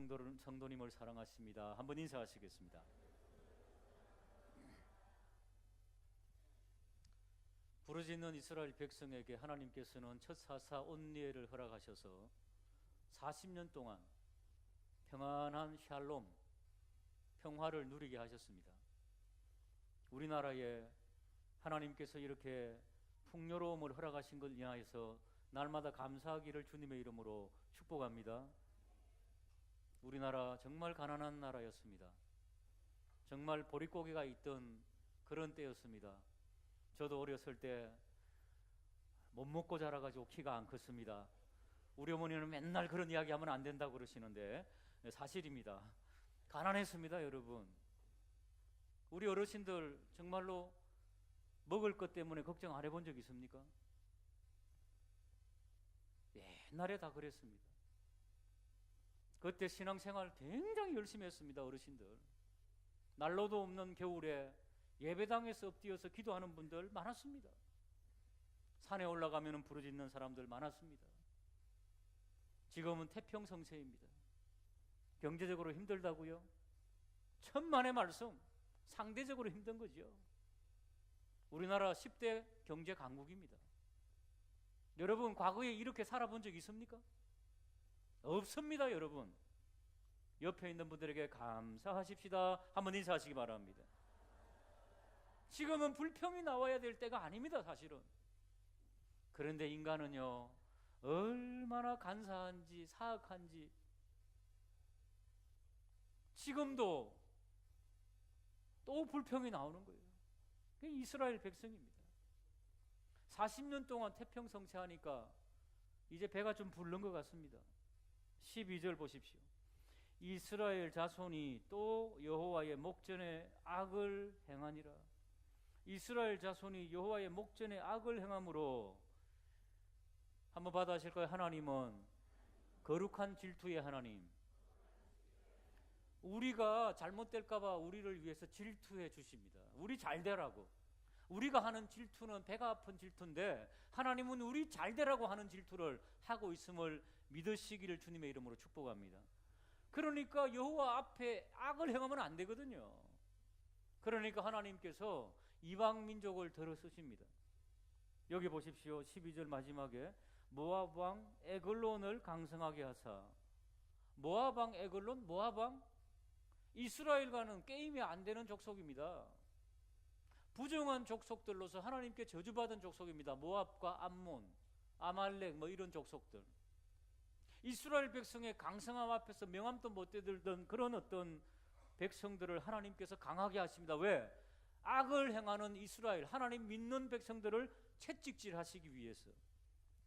성도님을 사랑하십니다. 한번 인사하시겠습니다. 부르짖는 이스라엘 백성에게 하나님께서는 첫 사사 온니엘을 허락하셔서 40년 동안 평안한 샬롬, 평화를 누리게 하셨습니다. 우리나라에 하나님께서 이렇게 풍요로움을 허락하신 걸 인하여서 날마다 감사하기를 주님의 이름으로 축복합니다. 우리나라 정말 가난한 나라였습니다. 정말 보릿고개가 있던 그런 때였습니다. 저도 어렸을 때 못 먹고 자라가지고 키가 안 컸습니다. 우리 어머니는 맨날 그런 이야기 하면 안 된다고 그러시는데 사실입니다. 가난했습니다, 여러분. 우리 어르신들 정말로 먹을 것 때문에 걱정 안 해본 적 있습니까? 옛날에 다 그랬습니다. 그때 신앙생활 굉장히 열심히 했습니다, 어르신들. 난로도 없는 겨울에 예배당에서 엎드려서 기도하는 분들 많았습니다. 산에 올라가면 부르짖는 사람들 많았습니다. 지금은 태평성세입니다. 경제적으로 힘들다고요? 천만의 말씀, 상대적으로 힘든 거죠. 우리나라 10대 경제 강국입니다. 여러분, 과거에 이렇게 살아본 적 있습니까? 없습니다, 여러분. 옆에 있는 분들에게 감사하십시다. 한번 인사하시기 바랍니다. 지금은 불평이 나와야 될 때가 아닙니다, 사실은. 그런데 인간은요, 얼마나 간사한지 사악한지 지금도 또 불평이 나오는 거예요. 그게 이스라엘 백성입니다. 40년 동안 태평성세하니까 이제 배가 좀 부른 것 같습니다. 12절 보십시오. 이스라엘 자손이 또 여호와의 목전에 악을 행하니라. 이스라엘 자손이 여호와의 목전에 악을 행함으로, 한번 받아하실까요? 하나님은 거룩한 질투의 하나님. 우리가 잘못될까 봐 우리를 위해서 질투해 주십니다. 우리 잘 되라고. 우리가 하는 질투는 배가 아픈 질투인데 하나님은 우리 잘 되라고 하는 질투를 하고 있음을 믿으시기를 주님의 이름으로 축복합니다. 그러니까 여호와 앞에 악을 행하면 안 되거든요. 그러니까 하나님께서 이방 민족을 들어 쓰십니다. 여기 보십시오. 12절 마지막에 모압 왕 에글론을 강성하게 하사. 모압 왕 에글론, 모압 왕, 이스라엘과는 게임이 안 되는 족속입니다. 부정한 족속들로서 하나님께 저주받은 족속입니다. 모압과 암몬, 아말렉 뭐 이런 족속들. 이스라엘 백성의 강성함 앞에서 명함도 못 대들던 그런 어떤 백성들을 하나님께서 강하게 하십니다. 왜? 악을 행하는 이스라엘, 하나님 믿는 백성들을 채찍질하시기 위해서.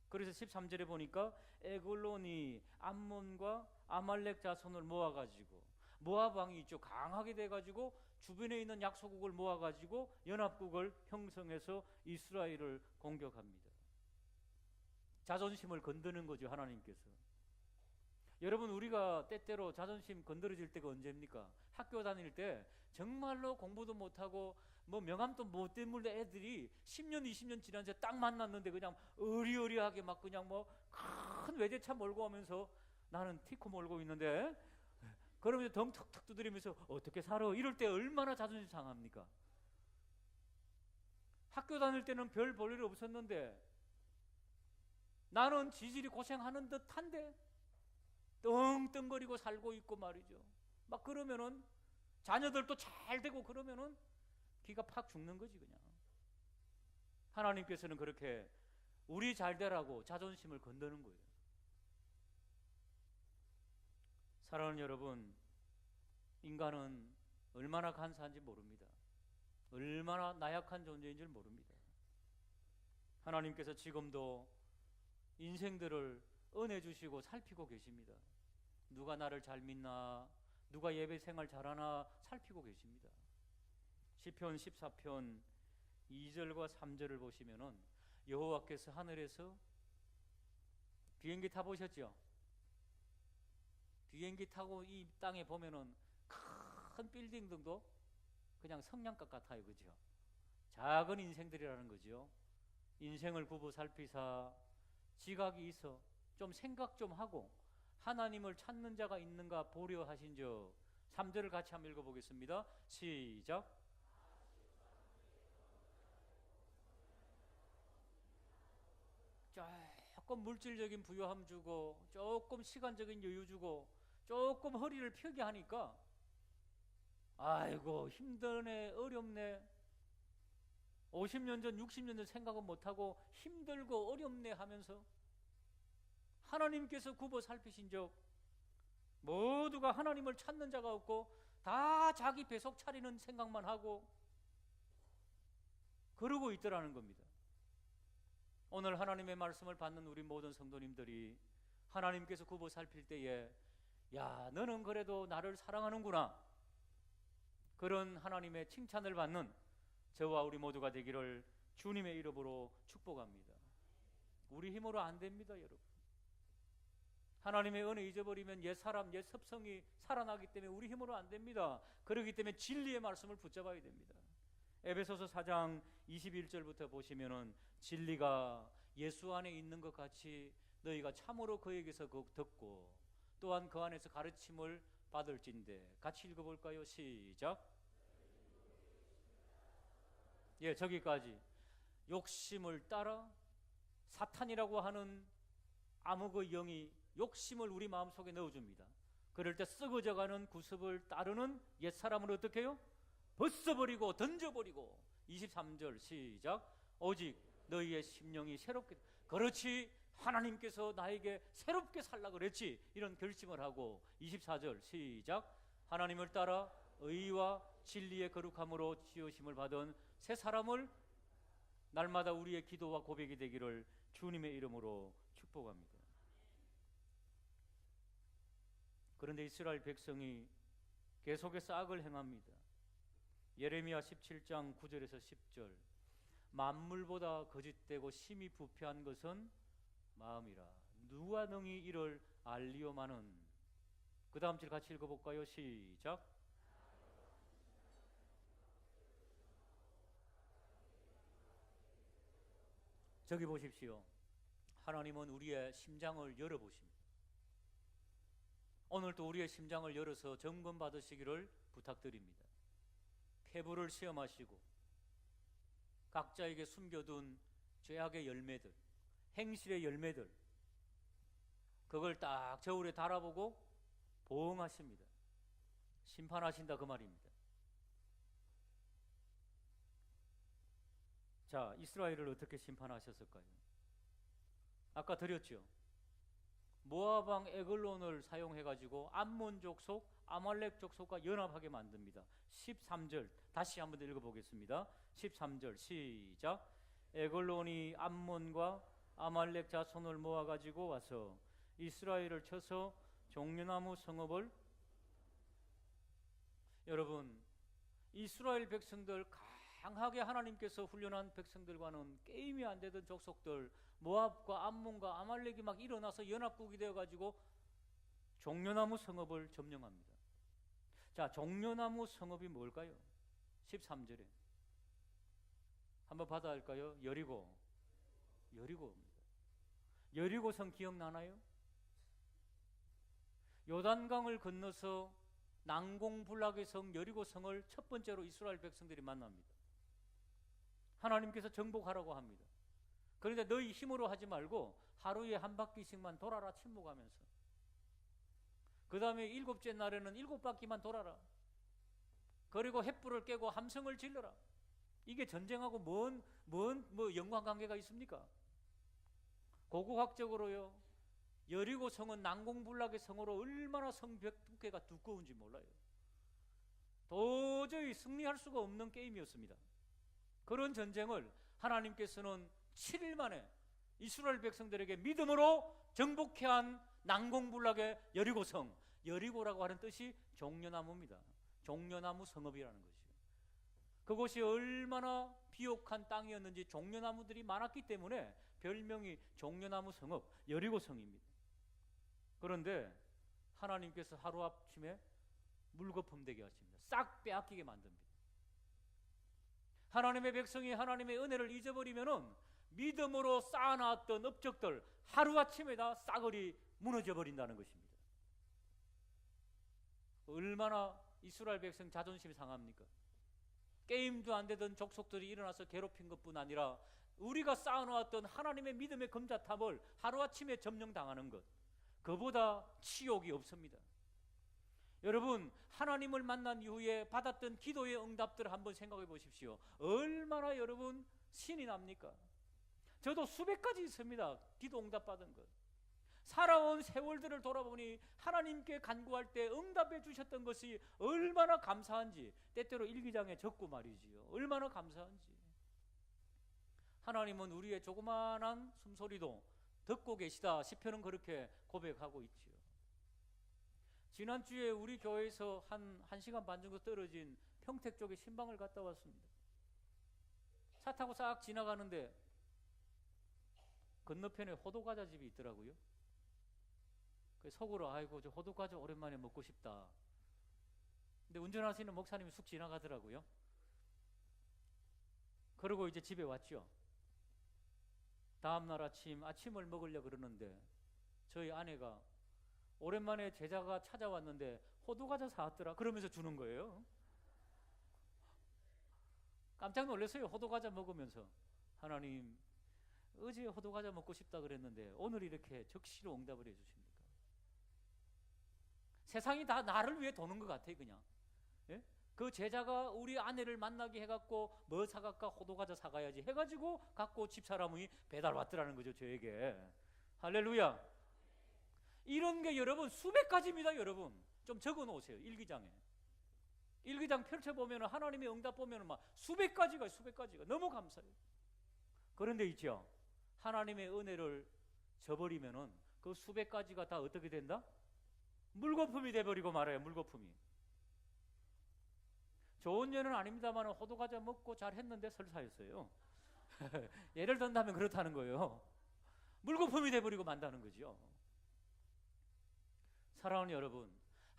그래서 13절에 보니까 에글론이 암몬과 아말렉 자손을 모아가지고, 모압 왕이 있죠, 강하게 돼가지고 주변에 있는 약소국을 모아가지고 연합국을 형성해서 이스라엘을 공격합니다. 자존심을 건드는 거죠, 하나님께서. 여러분, 우리가 때때로 자존심 건드려질 때가 언제입니까? 학교 다닐 때 정말로 공부도 못하고 뭐 명함도 못 대물던 애들이 10년 20년 지난 채 딱 만났는데 그냥 어리어리하게 막 그냥 뭐 큰 외제차 몰고 오면서 나는 티코 몰고 있는데, 그러면서 덩 턱턱 두드리면서 어떻게 살아? 이럴 때 얼마나 자존심 상합니까? 학교 다닐 때는 별 볼 일 없었는데 나는 지질이 고생하는 듯한데 떵떵거리고 살고 있고 말이죠. 막 그러면은 자녀들도 잘 되고 그러면은 기가 팍 죽는 거지 그냥. 하나님께서는 그렇게 우리 잘 되라고 자존심을 건드는 거예요. 사랑하는 여러분, 인간은 얼마나 간사한지 모릅니다. 얼마나 나약한 존재인 줄 모릅니다. 하나님께서 지금도 인생들을 은혜 주시고 살피고 계십니다. 누가 나를 잘 믿나, 누가 예배 생활 잘하나 살피고 계십니다. 시편 14편 2절과 3절을 보시면은 여호와께서 하늘에서, 비행기 타보셨죠? 비행기 타고 이 땅에 보면은 큰 빌딩들도 그냥 성냥갑 같아요, 그죠? 작은 인생들이라는 거죠. 인생을 굽어 살피사 지각이 있어 좀 생각 좀 하고 하나님을 찾는 자가 있는가 보려 하신즉. 3절을 같이 한번 읽어보겠습니다. 시작. 조금 물질적인 부유함 주고, 조금 시간적인 여유 주고, 조금 허리를 펴게 하니까 아이고 힘드네, 어렵네, 50년 전 60년 전 생각은 못하고 힘들고 어렵네 하면서 하나님께서 굽어 살피신 적 모두가 하나님을 찾는 자가 없고 다 자기 배속 차리는 생각만 하고 그러고 있더라는 겁니다. 오늘 하나님의 말씀을 받는 우리 모든 성도님들이 하나님께서 굽어 살필 때에 야, 너는 그래도 나를 사랑하는구나, 그런 하나님의 칭찬을 받는 저와 우리 모두가 되기를 주님의 이름으로 축복합니다. 우리 힘으로 안 됩니다, 여러분. 하나님의 은혜 잊어버리면 옛 사람, 옛 습성이 살아나기 때문에 우리 힘으로 안 됩니다. 그렇기 때문에 진리의 말씀을 붙잡아야 됩니다. 에베소서 4장 21절부터 보시면은 진리가 예수 안에 있는 것 같이 너희가 참으로 그에게서 듣고 또한 그 안에서 가르침을 받을진대. 같이 읽어볼까요? 시작. 예, 저기까지. 욕심을 따라 사탄이라고 하는 암흑의 영이 욕심을 우리 마음속에 넣어줍니다. 그럴 때 썩어져가는 구습을 따르는 옛사람을 어떻게 해요? 벗어버리고 던져버리고. 23절 시작. 오직 너희의 심령이 새롭게. 그렇지, 하나님께서 나에게 새롭게 살라 그랬지, 이런 결심을 하고. 24절 시작. 하나님을 따라 의와 진리의 거룩함으로 지으심을 받은 새 사람을 날마다 우리의 기도와 고백이 되기를 주님의 이름으로 축복합니다. 그런데 이스라엘 백성이 계속해서 악을 행합니다. 예레미야 17장 9절에서 10절. 만물보다 거짓되고 심히 부패한 것은 마음이라. 누가 능히 이를 알리오마는. 그 다음 절 같이 읽어볼까요? 시작. 저기 보십시오. 하나님은 우리의 심장을 열어보십니다. 오늘도 우리의 심장을 열어서 점검 받으시기를 부탁드립니다. 폐부를 시험하시고 각자에게 숨겨둔 죄악의 열매들, 행실의 열매들, 그걸 딱 저울에 달아보고 보응하십니다. 심판하신다, 그 말입니다. 자, 이스라엘을 어떻게 심판하셨을까요? 아까 드렸죠. 모압 왕 에글론을 사용해가지고 암몬 족속, 아말렉 족속과 연합하게 만듭니다. 13절 다시 한번 읽어보겠습니다. 13절 시작. 에글론이 암몬과 아말렉 자손을 모아가지고 와서 이스라엘을 쳐서 종려나무 성읍을. 여러분, 이스라엘 백성들, 강하게 하나님께서 훈련한 백성들과는 게임이 안 되던 족속들, 모압과 암몬과 아말렉이 막 일어나서 연합국이 되어가지고 종려나무 성읍을 점령합니다. 자, 종려나무 성읍이 뭘까요? 13절에 한번 받아 할까요? 여리고입니다. 여리고성 기억나나요? 요단강을 건너서 난공불락의 성 여리고성을 첫 번째로 이스라엘 백성들이 만납니다. 하나님께서 정복하라고 합니다. 그런데 너희 힘으로 하지 말고 하루에 한 바퀴씩만 돌아라, 침묵하면서. 그 다음에 7째 날에는 7바퀴만 돌아라. 그리고 횃불을 깨고 함성을 질러라. 이게 전쟁하고 뭐 연관관계가 있습니까? 고고학적으로요, 여리고 성은 난공불락의 성으로 얼마나 성벽 두께가 두꺼운지 몰라요. 도저히 승리할 수가 없는 게임이었습니다. 그런 전쟁을 하나님께서는 7일 만에 이스라엘 백성들에게 믿음으로 정복해 한 난공불락의 여리고성. 여리고라고 하는 뜻이 종려나무입니다. 종려나무 성읍이라는 것이요. 그곳이 얼마나 비옥한 땅이었는지 종려나무들이 많았기 때문에 별명이 종려나무 성읍, 여리고성입니다. 그런데 하나님께서 하루아침에 물거품되게 하십니다. 싹 빼앗기게 만듭니다. 하나님의 백성이 하나님의 은혜를 잊어버리면은 믿음으로 쌓아놨던 업적들 하루아침에 다 싸그리 무너져 버린다는 것입니다. 얼마나 이스라엘 백성 자존심이 상합니까? 게임도 안 되던 족속들이 일어나서 괴롭힌 것뿐 아니라 우리가 쌓아놓았던 하나님의 믿음의 금자탑을 하루아침에 점령당하는 것, 그보다 치욕이 없습니다. 여러분, 하나님을 만난 이후에 받았던 기도의 응답들을 한번 생각해 보십시오. 얼마나 여러분 신이 납니까? 저도 수백 가지 있습니다. 기도 응답 받은 것. 살아온 세월들을 돌아보니 하나님께 간구할 때 응답해 주셨던 것이 얼마나 감사한지 때때로 일기장에 적고 말이지요. 얼마나 감사한지. 하나님은 우리의 조그마한 숨소리도 듣고 계시다. 시편은 그렇게 고백하고 있지요. 지난주에 우리 교회에서 한 1시간 반 정도 떨어진 평택 쪽에 신방을 갔다 왔습니다. 차 타고 싹 지나가는데 건너편에 호두과자 집이 있더라고요. 속으로 아이고 저 호두과자 오랜만에 먹고 싶다. 근데 운전하시는 목사님이 쑥 지나가더라고요. 그러고 이제 집에 왔죠. 다음날 아침을 먹으려고 그러는데 저희 아내가 오랜만에 제자가 찾아왔는데 호두과자 사왔더라 그러면서 주는 거예요. 깜짝 놀랐어요. 호두과자 먹으면서. 하나님, 어제 호두과자 먹고 싶다 그랬는데 오늘 이렇게 적시로 응답을 해주십니까? 세상이 다 나를 위해 도는 것 같아요. 그냥. 예? 그 제자가 우리 아내를 만나게 해갖고 뭐 사갈까? 호두과자 사가야지 해가지고 갖고 집사람이 배달 왔더라는 거죠. 저에게. 할렐루야. 이런 게 여러분 수백 가지입니다. 여러분 좀 적어 놓으세요. 일기장에. 일기장 펼쳐보면 하나님의 응답 보면 막 수백 가지가 너무 감사해요. 그런데 있죠, 하나님의 은혜를 저버리면은 그 수백 가지가 다 어떻게 된다? 물거품이 돼버리고 말아요. 물거품이. 좋은 예는 아닙니다만 호두과자 먹고 잘했는데 설사였어요. 예를 든다면 그렇다는 거예요. 물거품이 돼버리고 만다는 거죠. 사랑하는 여러분,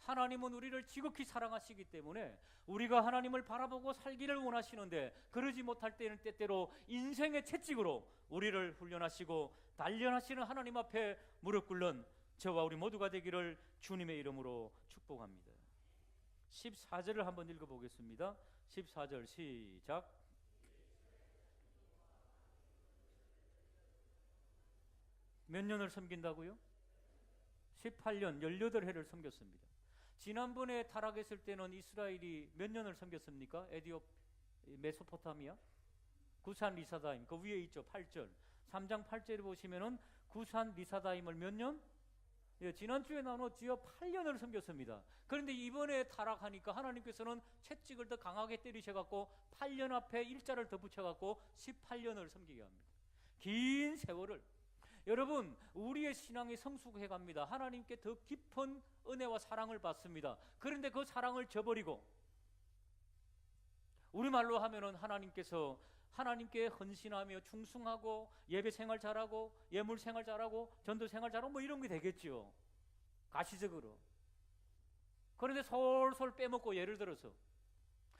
하나님은 우리를 지극히 사랑하시기 때문에 우리가 하나님을 바라보고 살기를 원하시는데 그러지 못할 때는 때때로 인생의 채찍으로 우리를 훈련하시고 단련하시는 하나님 앞에 무릎 꿇는 저와 우리 모두가 되기를 주님의 이름으로 축복합니다. 14절을 한번 읽어보겠습니다. 14절 시작. 몇 년을 섬긴다고요? 18년, 18해를 섬겼습니다. 지난번에 타락했을 때는 이스라엘이 몇 년을 섬겼습니까? 메소포타미아? 구산 리사다임, 그 위에 있죠. 8절. 3장 8절에 보시면은 구산 리사다임을 몇 년? 예, 지난주에 나눴지요. 8년을 섬겼습니다. 그런데 이번에 타락하니까 하나님께서는 채찍을 더 강하게 때리셔갖고 8년 앞에 일자를 더 붙여갖고 18년을 섬기게 합니다. 긴 세월을. 여러분, 우리의 신앙이 성숙해 갑니다. 하나님께 더 깊은 은혜와 사랑을 받습니다. 그런데 그 사랑을 저버리고 우리말로 하면은 하나님께서 하나님께 헌신하며 충성하고 예배 생활 잘하고 예물 생활 잘하고 전도 생활 잘하고 뭐 이런 게 되겠죠. 가시적으로. 그런데 솔솔 빼먹고 예를 들어서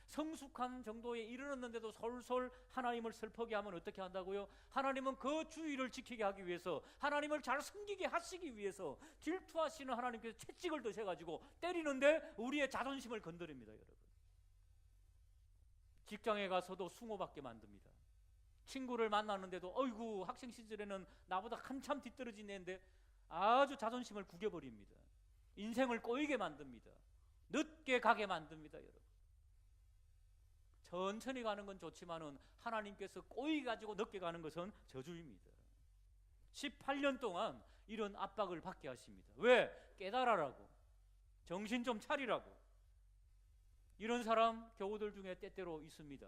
성숙한 정도에 이르렀는데도 솔솔 하나님을 슬프게 하면 어떻게 한다고요? 하나님은 그 주의를 지키게 하기 위해서 하나님을 잘 섬기게 하시기 위해서 질투하시는 하나님께서 채찍을 드셔가지고 때리는데 우리의 자존심을 건드립니다. 여러분, 직장에 가서도 숭호받게 만듭니다. 친구를 만나는데도 어이구 학생 시절에는 나보다 한참 뒤떨어진 애인데 아주 자존심을 구겨버립니다. 인생을 꼬이게 만듭니다. 늦게 가게 만듭니다. 여러분, 천천히 가는 건 좋지만은 하나님께서 꼬이 가지고 늦게 가는 것은 저주입니다. 18년 동안 이런 압박을 받게 하십니다. 왜? 깨달아라고, 정신 좀 차리라고. 이런 사람 교우들 중에 때때로 있습니다.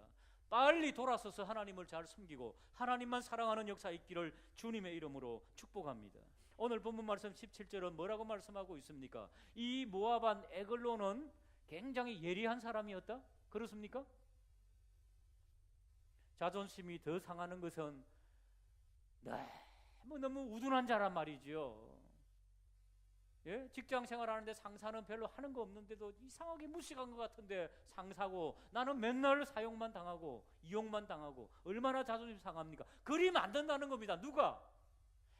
빨리 돌아서서 하나님을 잘 섬기고 하나님만 사랑하는 역사 있기를 주님의 이름으로 축복합니다. 오늘 본문 말씀 17절은 뭐라고 말씀하고 있습니까? 이 모압한 에글론은 굉장히 예리한 사람이었다? 그렇습니까? 자존심이 더 상하는 것은 너무 우둔한 자란 말이지요. 예? 직장 생활하는데 상사는 별로 하는 거 없는데도 이상하게 무식한 것 같은데 상사고 나는 맨날 사용만 당하고 이용만 당하고 얼마나 자존심 상합니까? 그러면 안 된다는 겁니다. 누가?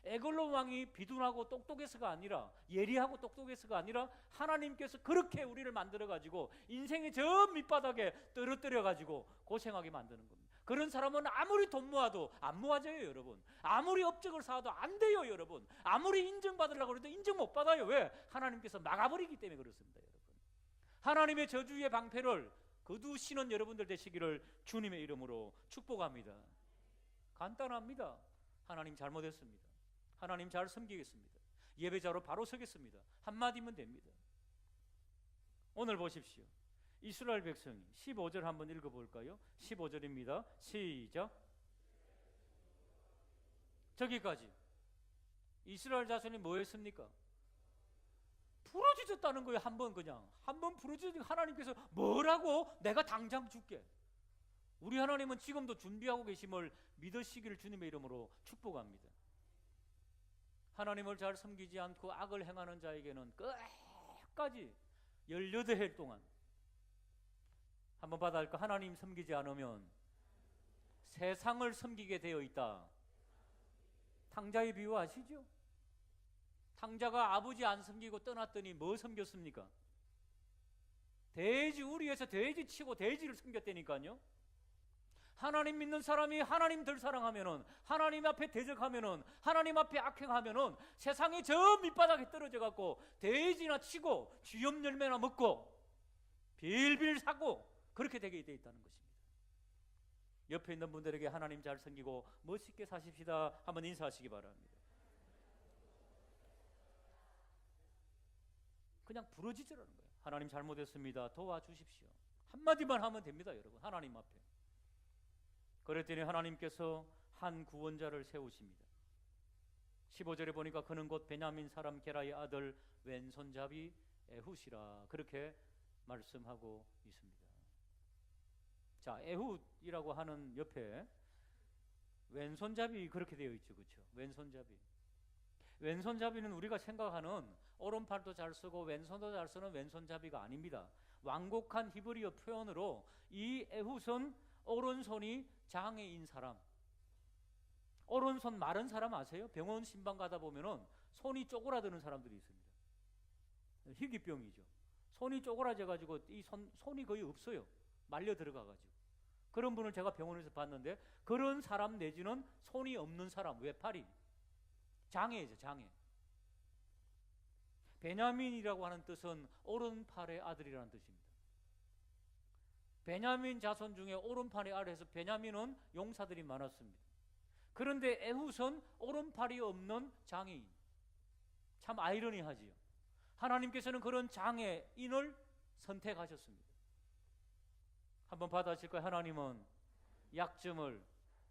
에글론 왕이 비둔하고 똑똑해서가 아니라, 예리하고 똑똑해서가 아니라 하나님께서 그렇게 우리를 만들어 가지고 인생의 저 밑바닥에 떨어뜨려 가지고 고생하게 만드는 겁니다. 그런 사람은 아무리 돈 모아도 안 모아져요, 여러분. 아무리 업적을 쌓아도 안 돼요, 여러분. 아무리 인정받으려고 해도 인정 못 받아요. 왜? 하나님께서 막아버리기 때문에 그렇습니다, 여러분. 하나님의 저주의 방패를 거두시는 여러분들 되시기를 주님의 이름으로 축복합니다. 간단합니다. 하나님 잘못했습니다. 하나님 잘 섬기겠습니다. 예배자로 바로 서겠습니다. 한마디면 됩니다. 오늘 보십시오. 이스라엘 백성이 15절 한번 읽어볼까요? 15절입니다. 시작. 저기까지 이스라엘 자손이 뭐 했습니까? 부러지셨다는 거예요. 한번 부러지니까 하나님께서 뭐라고? 내가 당장 줄게. 우리 하나님은 지금도 준비하고 계심을 믿으시기를 주님의 이름으로 축복합니다. 하나님을 잘 섬기지 않고 악을 행하는 자에게는 끝까지 18해 동안 한번 받아할까? 하나님 섬기지 않으면 세상을 섬기게 되어 있다. 탕자의 비유 아시죠? 탕자가 아버지 안 섬기고 떠났더니 뭐 섬겼습니까? 돼지 우리에서 돼지 치고 돼지를 섬겼다니까요. 하나님 믿는 사람이 하나님 덜 사랑하면은, 하나님 앞에 대적하면은, 하나님 앞에 악행하면은 세상에 저 밑바닥에 떨어져 갖고 돼지나 치고 쥐염 열매나 먹고 빌빌 사고 그렇게 되게 돼 있다는 것입니다. 옆에 있는 분들에게 하나님 잘 섬기고 멋있게 사십시다 한번 인사하시기 바랍니다. 그냥 부러지더라는 거예요. 하나님 잘못했습니다. 도와주십시오. 한마디만 하면 됩니다, 여러분. 하나님 앞에. 그랬더니 하나님께서 한 구원자를 세우십니다. 15절에 보니까 그는 곧 베냐민 사람 게라의 아들 왼손잡이 에훗이라 그렇게 말씀하고 있습니다. 자, 에훗이라고 하는 옆에 왼손잡이 그렇게 되어 있죠, 그렇죠? 왼손잡이. 왼손잡이는 우리가 생각하는 오른팔도 잘 쓰고 왼손도 잘 쓰는 왼손잡이가 아닙니다. 완곡한 히브리어 표현으로 이 에훗은 오른손이 장애인 사람, 오른손 마른 사람 아세요? 병원 신방 가다 보면은 손이 쪼그라드는 사람들이 있습니다. 희귀병이죠. 손이 쪼그라져 가지고 이 손이 거의 없어요. 말려 들어가 가지고. 그런 분을 제가 병원에서 봤는데, 그런 사람 내지는 손이 없는 사람, 외팔이 장애죠, 장애. 베냐민이라고 하는 뜻은 오른팔의 아들이라는 뜻입니다. 베냐민 자손 중에 오른팔의 아래에서 베냐민은 용사들이 많았습니다. 그런데 에훗은 오른팔이 없는 장애인. 참 아이러니하지요. 하나님께서는 그런 장애인을 선택하셨습니다. 한번 받아실까요? 하나님은 약점을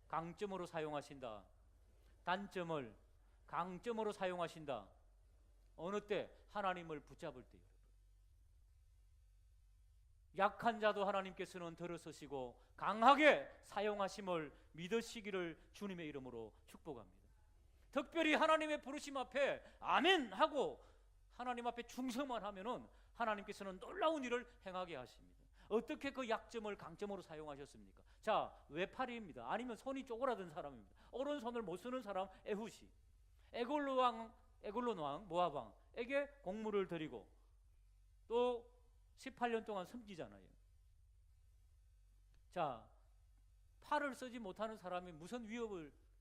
강점으로 사용하신다. 단점을 강점으로 사용하신다. 어느 때? 하나님을 붙잡을 때요. 약한 자도 하나님께서는 들어서시고 강하게 사용하심을 믿으시기를 주님의 이름으로 축복합니다. 특별히 하나님의 부르심 앞에 아멘 하고 하나님 앞에 충성만 하면은 하나님께서는 놀라운 일을 행하게 하십니다. 어떻게 그 약점을 강점으로 사용하셨습니까? 자, 외팔이입니다. 아니면 손이 쪼그라든 사람입니다. 오른손을 못 쓰는 사람 에훗이 에글론 왕 모압 왕에게 공물을 드리고 또 18년 동안 섬기잖아요. 자, 팔을 쓰지 못하는 사람이 무슨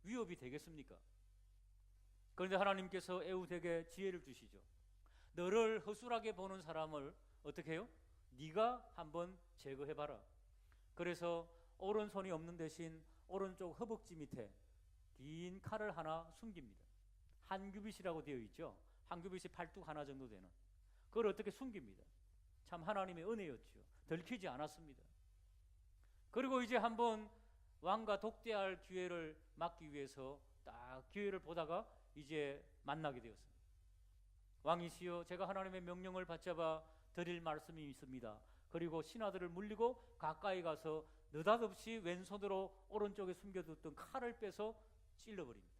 위협이 되겠습니까? 그런데 하나님께서 에훗에게 지혜를 주시죠. 너를 허술하게 보는 사람을 어떻게 해요? 네가 한번 제거해봐라. 그래서 오른손이 없는 대신 오른쪽 허벅지 밑에 긴 칼을 하나 숨깁니다. 한 규빗이라고 되어 있죠. 한 규빗이 팔뚝 하나 정도 되는. 그걸 어떻게 숨깁니다. 참 하나님의 은혜였죠. 들키지 않았습니다. 그리고 이제 한번 왕과 독대할 기회를 막기 위해서 딱 기회를 보다가 이제 만나게 되었습니다. 왕이시여, 제가 하나님의 명령을 받잡아 드릴 말씀이 있습니다. 그리고 신하들을 물리고 가까이 가서 느닷없이 왼손으로 오른쪽에 숨겨뒀던 칼을 빼서 찔러버립니다.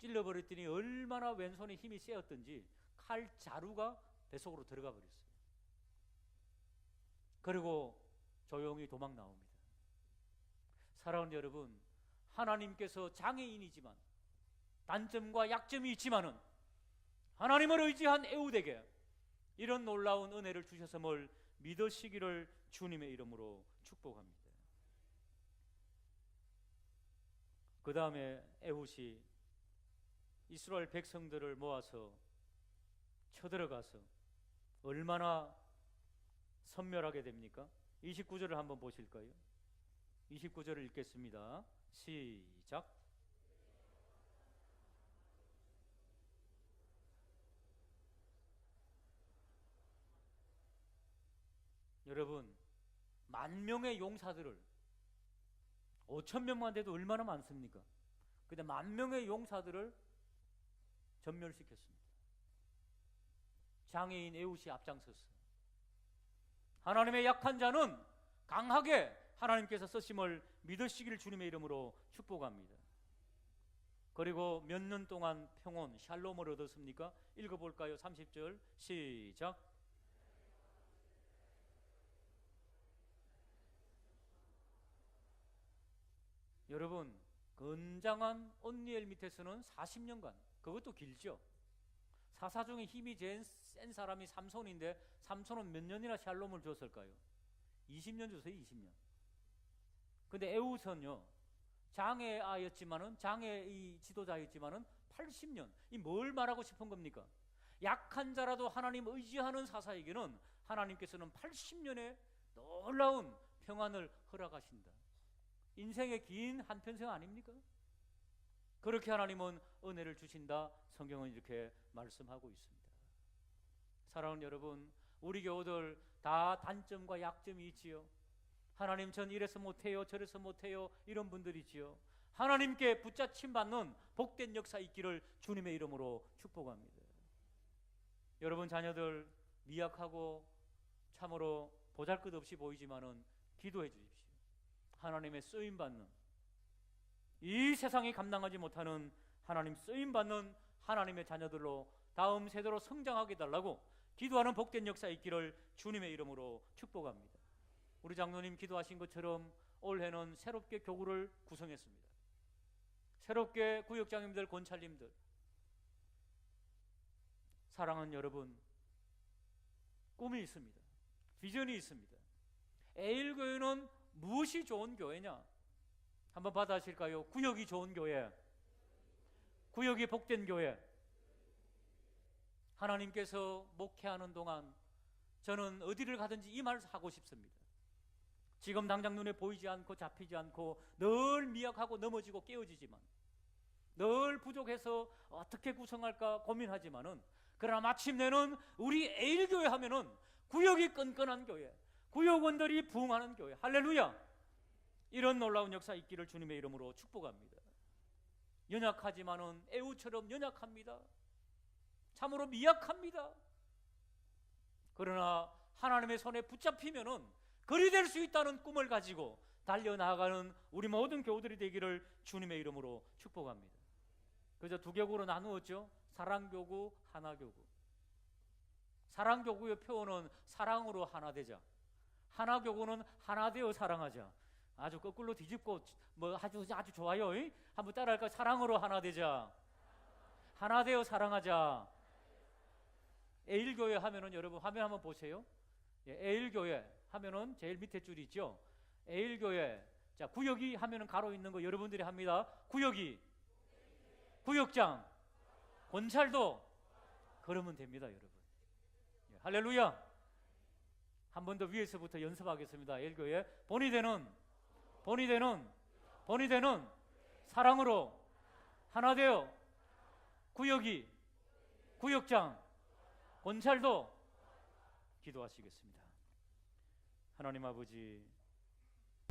찔러버렸더니 얼마나 왼손에 힘이 세었던지 칼 자루가 뱃속으로 들어가 버렸어요. 그리고 조용히 도망 나옵니다. 사랑하는 여러분, 하나님께서 장애인이지만 단점과 약점이 있지만은 하나님을 의지한 에웃에게 이런 놀라운 은혜를 주셨음을 믿으시기를 주님의 이름으로 축복합니다. 그 다음에 에훗이 이스라엘 백성들을 모아서 쳐들어가서 얼마나 선멸하게 됩니까? 29절을 한번 보실까요? 29절을 읽겠습니다. 시작. 여러분, 10,000명의 용사들을 5,000명만 돼도 얼마나 많습니까? 근데 10,000명의 용사들을 전멸시켰습니다. 장애인 에훗이 앞장섰어요. 하나님의 약한 자는 강하게 하나님께서 쓰심을 믿으시기를 주님의 이름으로 축복합니다. 그리고 몇 년 동안 평온, 샬롬을 얻었습니까? 읽어볼까요? 30절 시작. 여러분, 건장한 온니엘 밑에서는 40년간, 그것도 길죠. 사사 중에 힘이 제일 센 사람이 삼손인데 삼손은 몇 년이나 샬롬을 줬을까요? 20년 주세요. 20년. 근데 에훗은요, 장애아였지만은, 장애의 지도자였지만은 80년. 이 뭘 말하고 싶은 겁니까? 약한 자라도 하나님 의지하는 사사에게는 하나님께서는 80년의 놀라운 평안을 허락하신다. 인생의 긴 한편생 아닙니까? 그렇게 하나님은 은혜를 주신다. 성경은 이렇게 말씀하고 있습니다. 사랑하는 여러분, 우리 교우들 다 단점과 약점이 있지요. 하나님, 전 이래서 못해요, 저래서 못해요, 이런 분들이지요. 하나님께 붙잡힘 받는 복된 역사 있기를 주님의 이름으로 축복합니다. 여러분 자녀들 미약하고 참으로 보잘것없이 보이지만은 기도해 주십시오. 하나님의 쓰임받는, 이 세상이 감당하지 못하는 하나님 쓰임받는 하나님의 자녀들로 다음 세대로 성장하게 달라고 기도하는 복된 역사 있기를 주님의 이름으로 축복합니다. 우리 장로님 기도하신 것처럼 올해는 새롭게 교구를 구성했습니다. 새롭게 구역장님들, 권찰님들, 사랑하는 여러분, 꿈이 있습니다. 비전이 있습니다. 에일교회는 무엇이 좋은 교회냐? 한번 받아하실까요? 구역이 좋은 교회, 구역이 복된 교회. 하나님께서 목회하는 동안 저는 어디를 가든지 이 말을 하고 싶습니다. 지금 당장 눈에 보이지 않고 잡히지 않고 늘 미약하고 넘어지고 깨어지지만, 늘 부족해서 어떻게 구성할까 고민하지만은, 그러나 마침내는 우리 에일교회 하면은 구역이 끈끈한 교회, 구역원들이 부흥하는 교회. 할렐루야. 이런 놀라운 역사 있기를 주님의 이름으로 축복합니다. 연약하지만은 에훗처럼 연약합니다. 참으로 미약합니다. 그러나 하나님의 손에 붙잡히면은 그리 될 수 있다는 꿈을 가지고 달려나가는 우리 모든 교우들이 되기를 주님의 이름으로 축복합니다. 그저 두 격으로 나누었죠. 사랑교구, 하나교구. 사랑교구의 표현은 사랑으로 하나 되자. 하나교구는 하나 되어 사랑하자. 아주 거꾸로 뒤집고 뭐 아주 좋아요. 한번 따라할까요? 사랑으로 하나 되자. 하나 되어 사랑하자. 에일교회 하면은 여러분 화면 한번 보세요. 에일교회 하면은 제일 밑에 줄이 있죠. 에일교회. 자, 구역이 하면은 가로 있는 거 여러분들이 합니다. 구역이, 구역장, 권찰도. 그러면 됩니다, 여러분. 할렐루야. 한 번 더 위에서부터 연습하겠습니다. 에일교회. 본이 되는 사랑으로 하나 되어 구역이, 구역장, 권찰도. 기도하시겠습니다. 하나님 아버지,